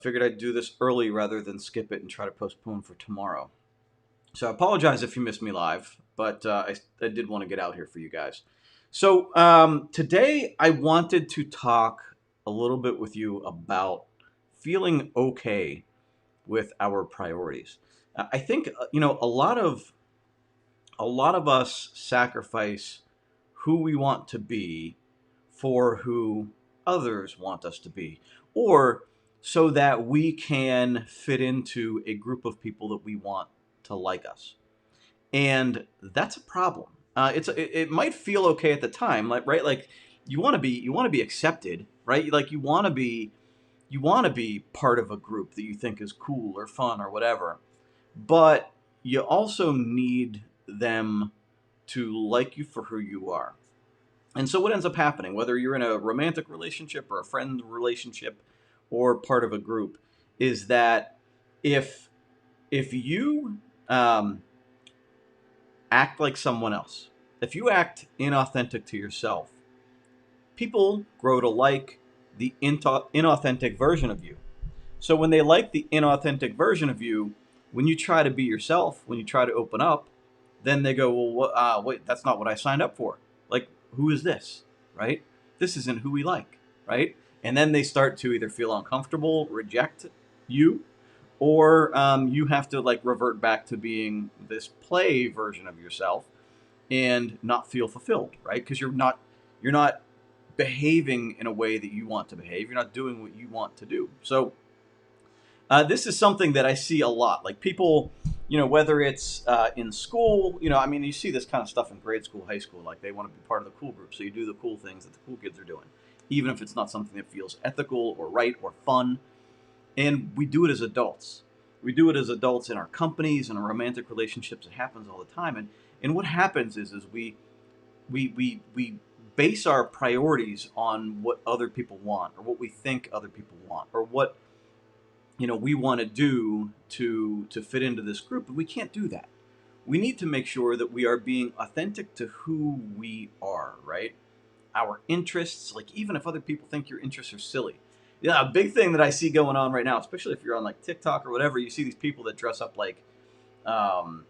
Figured I'd do this early rather than skip it and try to postpone for tomorrow. So I apologize if you missed me live, but I did want to get out here for you guys. So today I wanted to talk a little bit with you about feeling okay with our priorities. I think a lot of us sacrifice who we want to be for who others want us to be, or so that we can fit into a group of people that we want to like us. And that's a problem. It might feel okay at the time, like right, like you want to be accepted, right? Like you want to be part of a group that you think is cool or fun or whatever, but you also need them to like you for who you are. And so what ends up happening, whether you're in a romantic relationship or a friend relationship or part of a group, is that if if you um, act like someone else, if you act inauthentic to yourself, people grow to like the inauthentic version of you. So when they like the inauthentic version of you, when you try to be yourself, when you try to open up, then they go, well, wait, that's not what I signed up for. Like, who is this? Right? This isn't who we like, right? And then they start to either feel uncomfortable, reject you, or you have to like revert back to being this play version of yourself and not feel fulfilled, right? Because you're not behaving in a way that you want to behave. You're not doing what you want to do. So this is something that I see a lot. Like people, whether it's in school, I mean, you see this kind of stuff in grade school, high school. Like they want to be part of the cool group, so you do the cool things that the cool kids are doing, even if it's not something that feels ethical or right or fun. And we do it as adults. We do it as adults in our companies and our romantic relationships. It happens all the time. And what happens is we base our priorities on what other people want or what we think other people want or what we want to do to fit into this group, but we can't do that. We need to make sure that we are being authentic to who we are, right? Our interests, like even if other people think your interests are silly. Yeah, a big thing that I see going on right now, especially if you're on like TikTok or whatever, you see these people that dress up like um,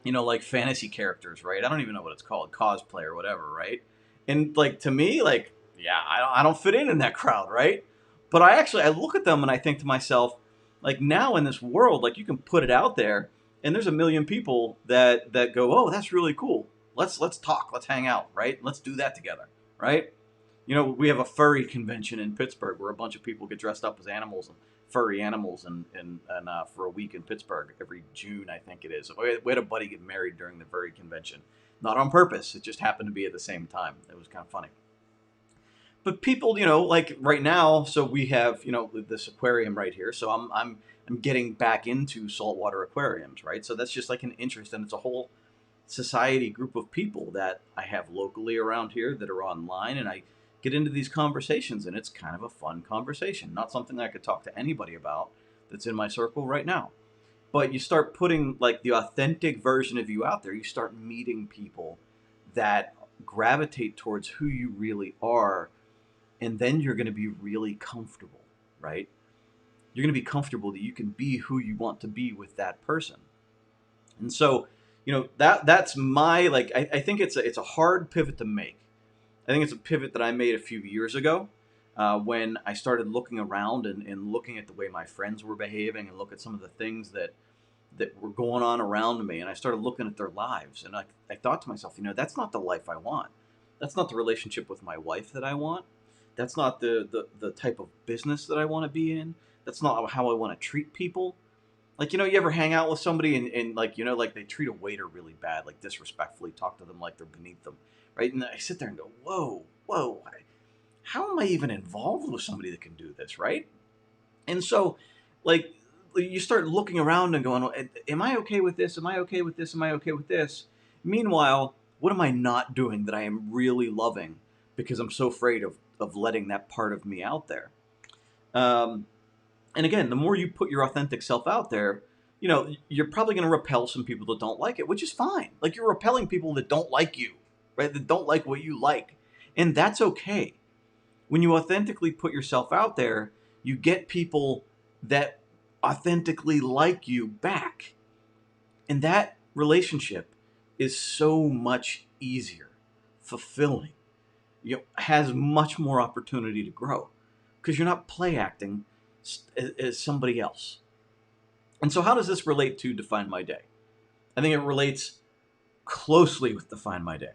like fantasy characters, right? I don't even know what it's called, cosplay or whatever, right? And like to me, like, yeah, I don't fit in that crowd, right? But I look at them and I think to myself, like now in this world, like you can put it out there, and there's a million people that go, oh, that's really cool. Let's talk, let's hang out, right? Let's do that together, right? We have a furry convention in Pittsburgh where a bunch of people get dressed up as animals and furry animals and for a week in Pittsburgh every June, I think it is. We had a buddy get married during the furry convention, not on purpose. It just happened to be at the same time. It was kind of funny. But people, like right now, so we have this aquarium right here. So I'm getting back into saltwater aquariums, right? So that's just like an interest, and it's a whole society group of people that I have locally around here that are online, and I get into these conversations, and it's kind of a fun conversation. Not something I could talk to anybody about that's in my circle right now. But you start putting like the authentic version of you out there, you start meeting people that gravitate towards who you really are, and then you're going to be really comfortable, right? You're going to be comfortable that you can be who you want to be with that person. And so, that's my like. I think it's a hard pivot to make. I think it's a pivot that I made a few years ago when I started looking around and looking at the way my friends were behaving and look at some of the things that were going on around me, and I started looking at their lives, and I thought to myself, that's not the life I want. That's not the relationship with my wife that I want. That's not the type of business that I want to be in. That's not how I want to treat people. Like, you ever hang out with somebody and like, like they treat a waiter really bad, like disrespectfully, talk to them like they're beneath them, right? And I sit there and go, whoa, whoa, how am I even involved with somebody that can do this, right? And so, like, you start looking around and going, am I okay with this? Am I okay with this? Am I okay with this? Meanwhile, what am I not doing that I am really loving because I'm so afraid of letting that part of me out there? Um, and again, the more you put your authentic self out there, you're probably going to repel some people that don't like it, which is fine. Like you're repelling people that don't like you, right? That don't like what you like. And that's okay. When you authentically put yourself out there, you get people that authentically like you back. And that relationship is so much easier, fulfilling, has much more opportunity to grow because you're not play acting as somebody else. And so, how does this relate to Define My Day? I think it relates closely with Define My Day.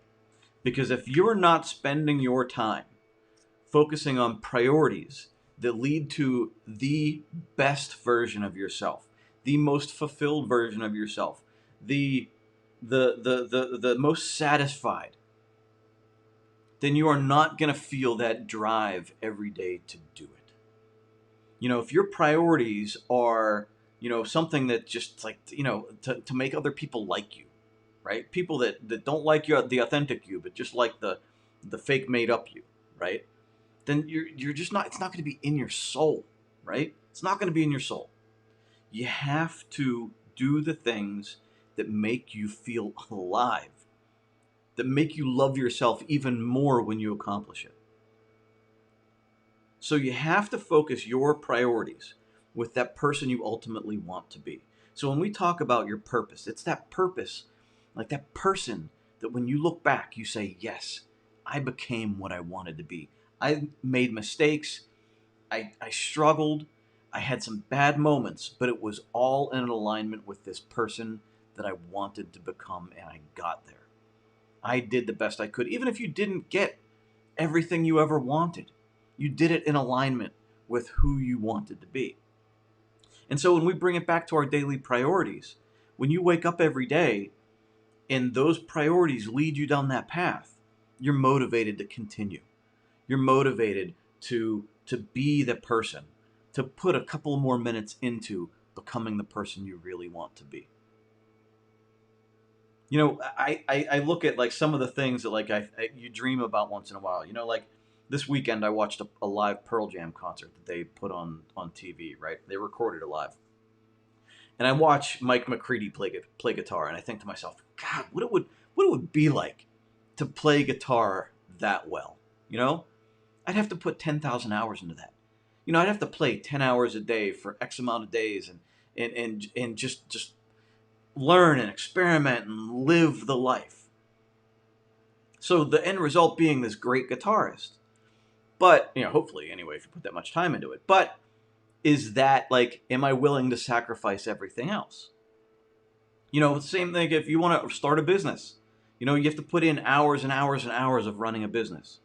Because if you're not spending your time focusing on priorities that lead to the best version of yourself, the most fulfilled version of yourself, the most satisfied, then you are not going to feel that drive every day to do it. If your priorities are, something that just like, to make other people like you, right? People that don't like the authentic you, but just like the fake made up you, right? Then you're just not, it's not going to be in your soul, right? It's not going to be in your soul. You have to do the things that make you feel alive, that make you love yourself even more when you accomplish it. So you have to focus your priorities with that person you ultimately want to be. So when we talk about your purpose, it's that purpose, like that person that when you look back, you say, yes, I became what I wanted to be. I made mistakes. I struggled. I had some bad moments, but it was all in alignment with this person that I wanted to become, and I got there. I did the best I could. Even if you didn't get everything you ever wanted, you did it in alignment with who you wanted to be. And so when we bring it back to our daily priorities, when you wake up every day and those priorities lead you down that path, you're motivated to continue. You're motivated to be the person, to put a couple more minutes into becoming the person you really want to be. I look at like some of the things that like you dream about once in a while. Like this weekend I watched a live Pearl Jam concert that they put on TV. Right, they recorded it live, and I watch Mike McCready play guitar, and I think to myself, God, what it would be like to play guitar that well. I'd have to put 10,000 hours into that. I'd have to play 10 hours a day for X amount of days, and just learn and experiment and live the life. So the end result being this great guitarist. But, hopefully anyway, if you put that much time into it. But is that like, am I willing to sacrifice everything else? Same thing if you want to start a business. You have to put in hours and hours and hours of running a business.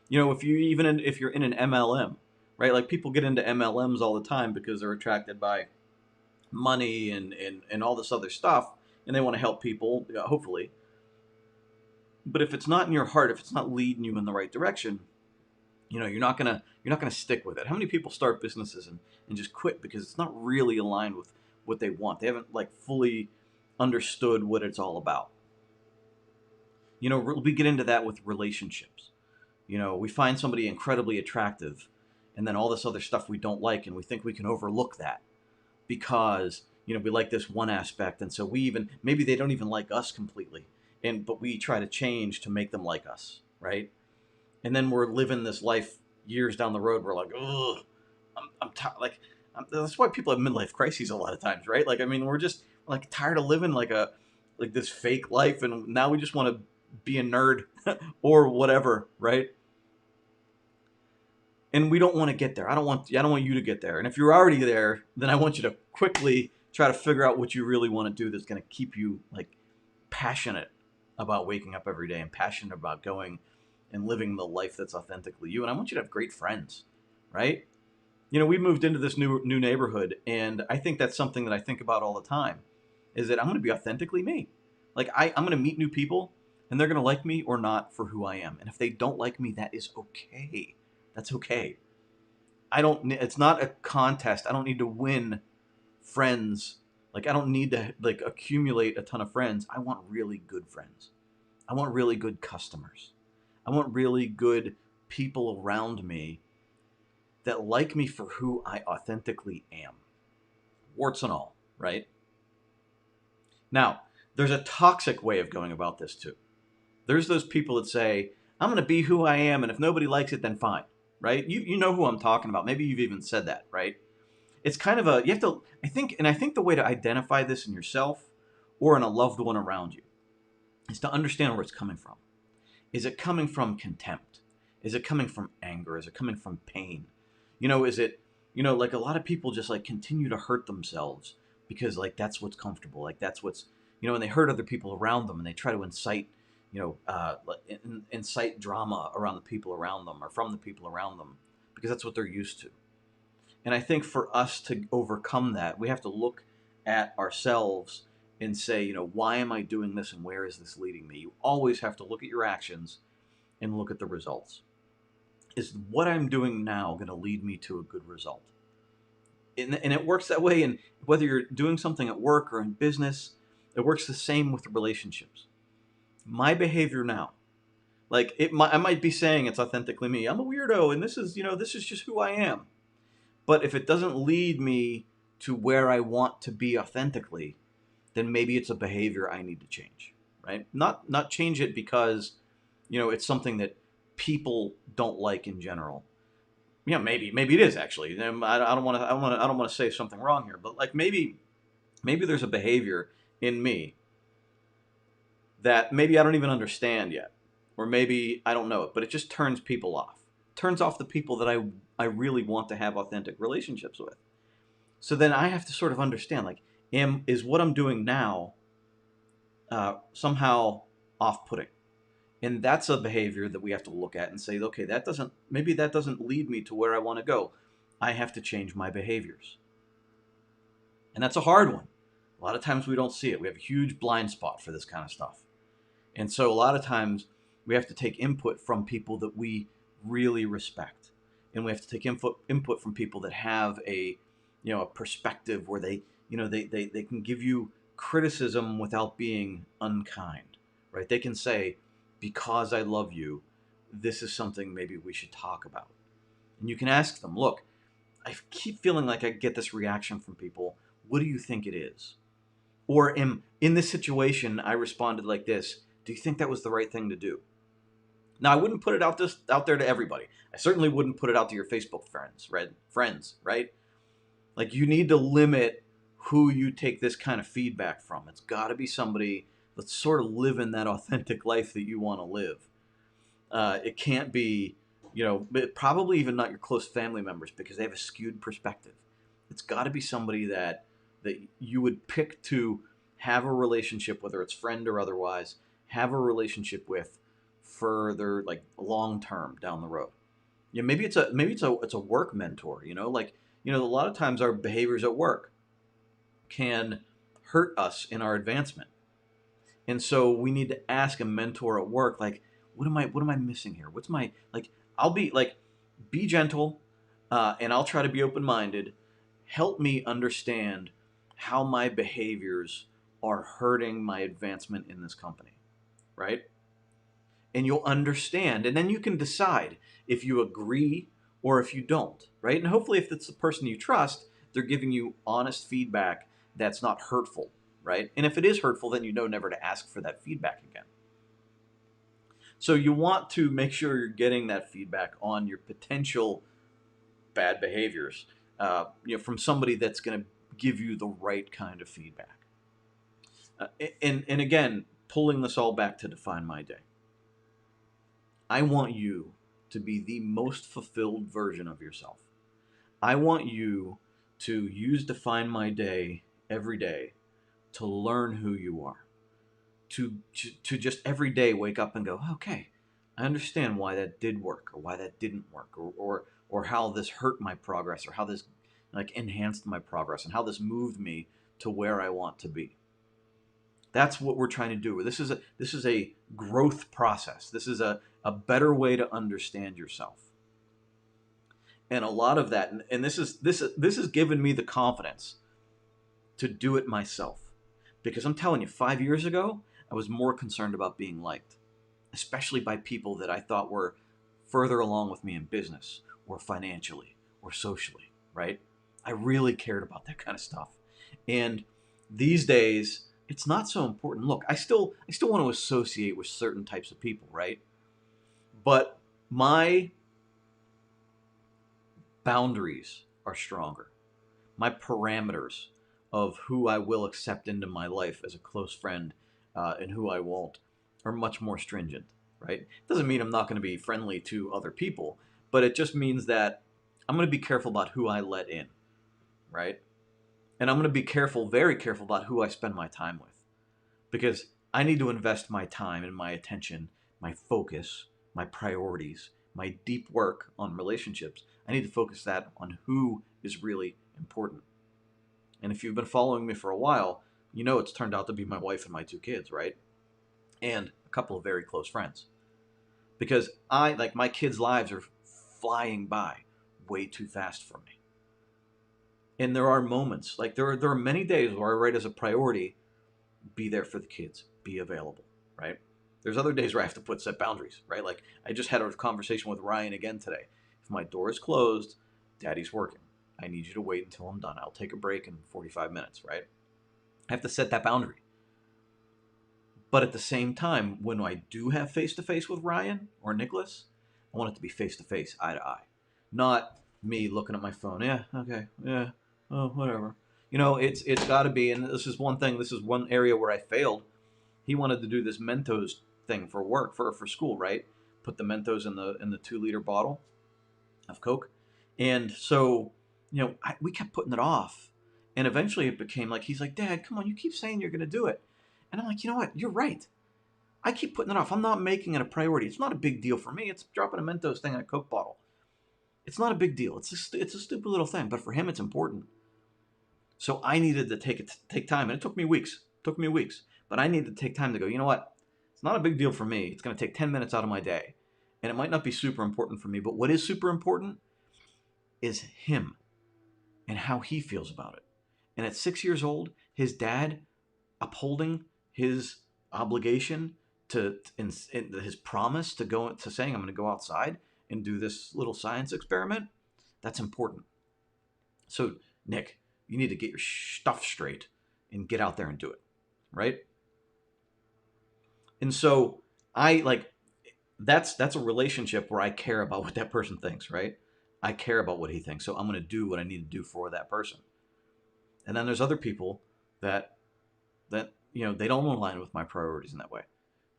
If you're in an MLM, right? Like people get into MLMs all the time because they're attracted by money and all this other stuff, and they want to help people, hopefully. But if it's not in your heart, if it's not leading you in the right direction, you're not gonna stick with it. How many people start businesses and just quit because it's not really aligned with what they want? They haven't like fully understood what it's all about. We get into that with relationships. We find somebody incredibly attractive, and then all this other stuff we don't like, and we think we can overlook that because we like this one aspect, and so maybe they don't even like us completely, but we try to change to make them like us, right? And then we're living this life years down the road. We're like, ugh, I'm tired. Like that's why people have midlife crises a lot of times, right? Like we're just like tired of living like this fake life, and now we just want to be a nerd or whatever, right? And we don't want to get there. I don't want you to get there. And if you're already there, then I want you to quickly try to figure out what you really want to do that's going to keep you like passionate about waking up every day and passionate about going and living the life that's authentically you. And I want you to have great friends, right? We moved into this new neighborhood, and I think that's something that I think about all the time, is that I'm going to be authentically me. Like I'm going to meet new people, and they're going to like me or not for who I am. And if they don't like me, that is okay. That's okay. It's not a contest. I don't need to win friends. Like I don't need to like accumulate a ton of friends. I want really good friends. I want really good customers. I want really good people around me that like me for who I authentically am. Warts and all, right? Now, there's a toxic way of going about this too. There's those people that say, I'm going to be who I am, and if nobody likes it, then fine, right? You know who I'm talking about. Maybe you've even said that, right? it's kind of a, you have to, I think the way to identify this in yourself or in a loved one around you is to understand where it's coming from. Is it coming from contempt? Is it coming from anger? Is it coming from pain? Is it, like a lot of people just like continue to hurt themselves because like that's what's comfortable. Like that's what's, and they hurt other people around them and they try to incite, incite drama around the people around them or from the people around them because that's what they're used to. And I think for us to overcome that, we have to look at ourselves and say, why am I doing this and where is this leading me? You always have to look at your actions and look at the results. Is what I'm doing now going to lead me to a good result? And it works that way. And whether you're doing something at work or in business, it works the same with relationships. My behavior now, like I might be saying it's authentically me. I'm a weirdo, and this is just who I am. But if it doesn't lead me to where I want to be authentically, then maybe it's a behavior I need to change, right? Not change it because, it's something that people don't like in general. Maybe it is actually. I don't want to say something wrong here, but like maybe there's a behavior in me that maybe I don't even understand yet, or maybe I don't know it, but it just turns people off. Turns off the people that I really want to have authentic relationships with. So then I have to sort of understand, like, is what I'm doing now somehow off-putting? And that's a behavior that we have to look at and say, okay, maybe that doesn't lead me to where I want to go. I have to change my behaviors. And that's a hard one. A lot of times we don't see it. We have a huge blind spot for this kind of stuff. And so a lot of times we have to take input from people that we really respect. And we have to take input from people that have a perspective where they can give you criticism without being unkind, right? They can say, because I love you, this is something maybe we should talk about. And you can ask them, look, I keep feeling like I get this reaction from people. What do you think it is? Or in this situation, I responded like this. Do you think that was the right thing to do? Now, I wouldn't put it out there to everybody. I certainly wouldn't put it out to your Facebook friends, right? Like, you need to limit who you take this kind of feedback from. It's got to be somebody that's sort of living that authentic life that you want to live. It can't be, probably even not your close family members because they have a skewed perspective. It's got to be somebody that you would pick to have a relationship, whether it's friend or otherwise, have a relationship with further, like long term down the road. Maybe it's a work mentor. A lot of times our behaviors at work can hurt us in our advancement. And so we need to ask a mentor at work, like, what am I missing here? What's my, like, I'll be like, be gentle, and I'll try to be open-minded. Help me understand how my behaviors are hurting my advancement in this company, right? And you'll understand, and then you can decide if you agree or if you don't, right? And hopefully if it's the person you trust, they're giving you honest feedback that's not hurtful, right? And if it is hurtful, then you know never to ask for that feedback again. So you want to make sure you're getting that feedback on your potential bad behaviors, from somebody that's going to give you the right kind of feedback. And again, pulling this all back to Define My Day. I want you to be the most fulfilled version of yourself. I want you to use Define My Day every day to learn who you are. To just every day wake up and go, okay, I understand why that did work or why that didn't work, or how this hurt my progress, or how this like enhanced my progress, and how this moved me to where I want to be. That's what we're trying to do. This is a growth process. This is a better way to understand yourself. And a lot of that, and this has given me the confidence to do it myself. Because I'm telling you, 5 years ago, I was more concerned about being liked, especially by people that I thought were further along with me in business or financially or socially, right? I really cared about that kind of stuff. And these days, it's not so important. Look, I still want to associate with certain types of people, right? But my boundaries are stronger. my parameters of who I will accept into my life as a close friend, and who I won't, are much more stringent, right? Doesn't mean I'm not going to be friendly to other people, but it just means that I'm going to be careful about who I let in, right? And I'm going to be careful, very careful about who I spend my time with, because I need to invest my time and my attention, my focus, my priorities, my deep work on relationships. I need to focus that on who is really important. And if you've been following me for a while, you know it's turned out to be my wife and my 2 kids, right? And a couple of very close friends. Because like my kids' lives are flying by way too fast for me. And there are moments, like there are many days where I write as a priority, be there for the kids, be available, right? There's other days where I have to set boundaries, right? Like I just had a conversation with Ryan again today. If my door is closed, Daddy's working. I need you to wait until I'm done. I'll take a break in 45 minutes, right? I have to set that boundary. But at the same time, when I do have face to face with Ryan or Nicholas, I want it to be face to face, eye to eye, not me looking at my phone. Yeah, okay, yeah, oh, whatever. It's got to be. And this is one thing. This is one area where I failed. He wanted to do this Mentos thing for work, for school, right? Put the Mentos in the 2 liter bottle of Coke, and so we kept putting it off, and eventually it became like he's like, Dad, come on, you keep saying you're going to do it, and I'm like, you know what, you're right. I keep putting it off. I'm not making it a priority. It's not a big deal for me. It's dropping a Mentos thing in a Coke bottle. It's not a big deal. It's a stupid little thing, but for him, it's important. So I needed to take time, and it took me weeks. But I needed to take time to go, you know what? It's not a big deal for me. It's going to take 10 minutes out of my day, and it might not be super important for me, but what is super important is him and how he feels about it. And at 6 years old, his dad upholding his obligation in his promise to go to saying, I'm going to go outside and do this little science experiment, that's important. So Nick, you need to get your stuff straight and get out there and do it, right? And so that's a relationship where I care about what that person thinks, right? I care about what he thinks, so I'm going to do what I need to do for that person. And then there's other people that they don't align with my priorities in that way,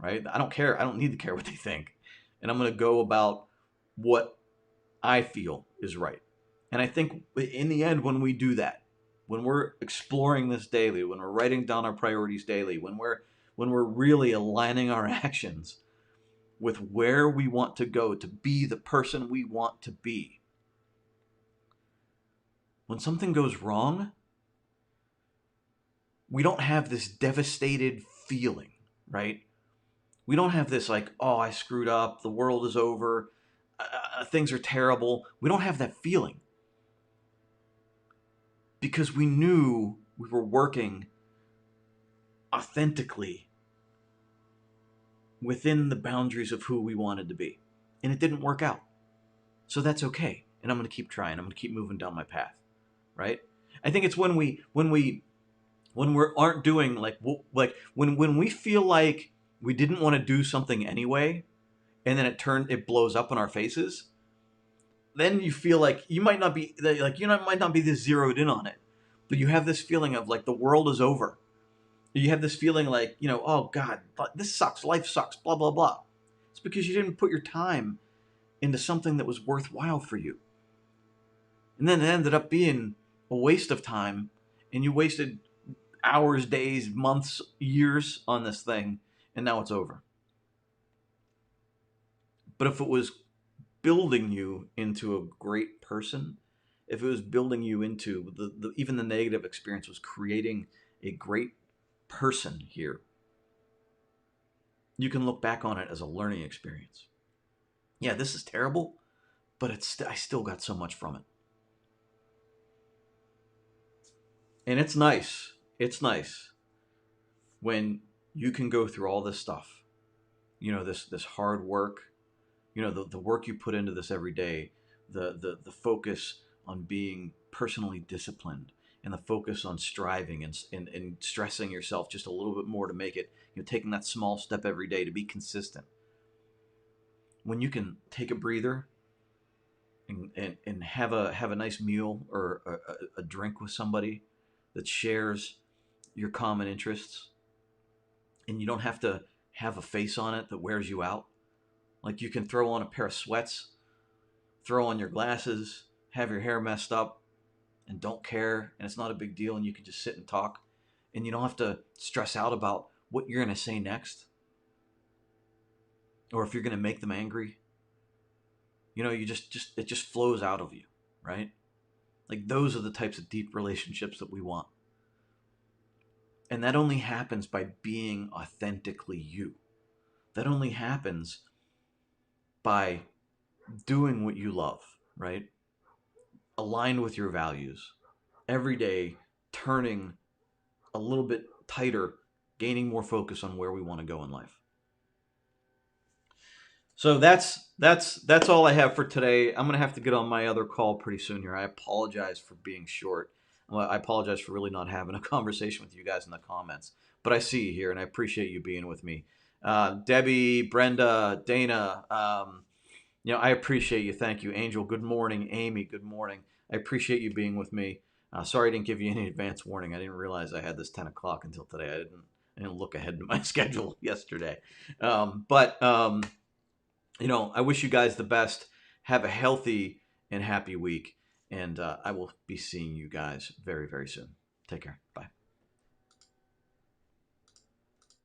right? I don't care. I don't need to care what they think, and I'm going to go about what I feel is right. And I think in the end, when we do that, when we're exploring this daily, when we're writing down our priorities daily, when we're really aligning our actions with where we want to go to be the person we want to be, when something goes wrong, we don't have this devastated feeling, right? We don't have this like, oh, I screwed up, the world is over, things are terrible. We don't have that feeling because we knew we were working authentically within the boundaries of who we wanted to be. And it didn't work out. So that's okay. And I'm going to keep trying. I'm going to keep moving down my path, right? I think it's when we aren't doing like when we feel like we didn't want to do something anyway, and then it blows up in our faces. Then you feel like you might not be might not be this zeroed in on it, but you have this feeling of like the world is over. You have this feeling like, oh God, this sucks, life sucks, blah blah blah. It's because you didn't put your time into something that was worthwhile for you, and then it ended up being a waste of time, and you wasted hours, days, months, years on this thing, and now it's over. But if it was building you into a great person, if it was building you into even the negative experience was creating a great person here, you can look back on it as a learning experience. Yeah, this is terrible, but I still got so much from it. And it's nice. It's nice when you can go through all this stuff. This hard work, the work you put into this every day, the focus on being personally disciplined, and the focus on striving and stressing yourself just a little bit more to make it, taking that small step every day to be consistent. When you can take a breather and have a nice meal or a drink with somebody that shares your common interests, and you don't have to have a face on it that wears you out. Like you can throw on a pair of sweats, throw on your glasses, have your hair messed up, and don't care, and it's not a big deal, and you can just sit and talk, and you don't have to stress out about what you're going to say next or if you're going to make them angry. You just it just flows out of you, right? Like those are the types of deep relationships that we want. And that only happens by being authentically you. That only happens by doing what you love, right? Aligned with your values. Every day turning a little bit tighter, gaining more focus on where we want to go in life. So that's all I have for today. I'm gonna have to get on my other call pretty soon here. I apologize for being short. Well, I apologize for really not having a conversation with you guys in the comments. But I see you here, and I appreciate you being with me. Debbie, Brenda, Dana, I appreciate you. Thank you, Angel. Good morning, Amy. Good morning. I appreciate you being with me. Sorry I didn't give you any advance warning. I didn't realize I had this 10 o'clock until today. I didn't look ahead to my schedule yesterday. But I wish you guys the best. Have a healthy and happy week. And I will be seeing you guys very, very soon. Take care. Bye.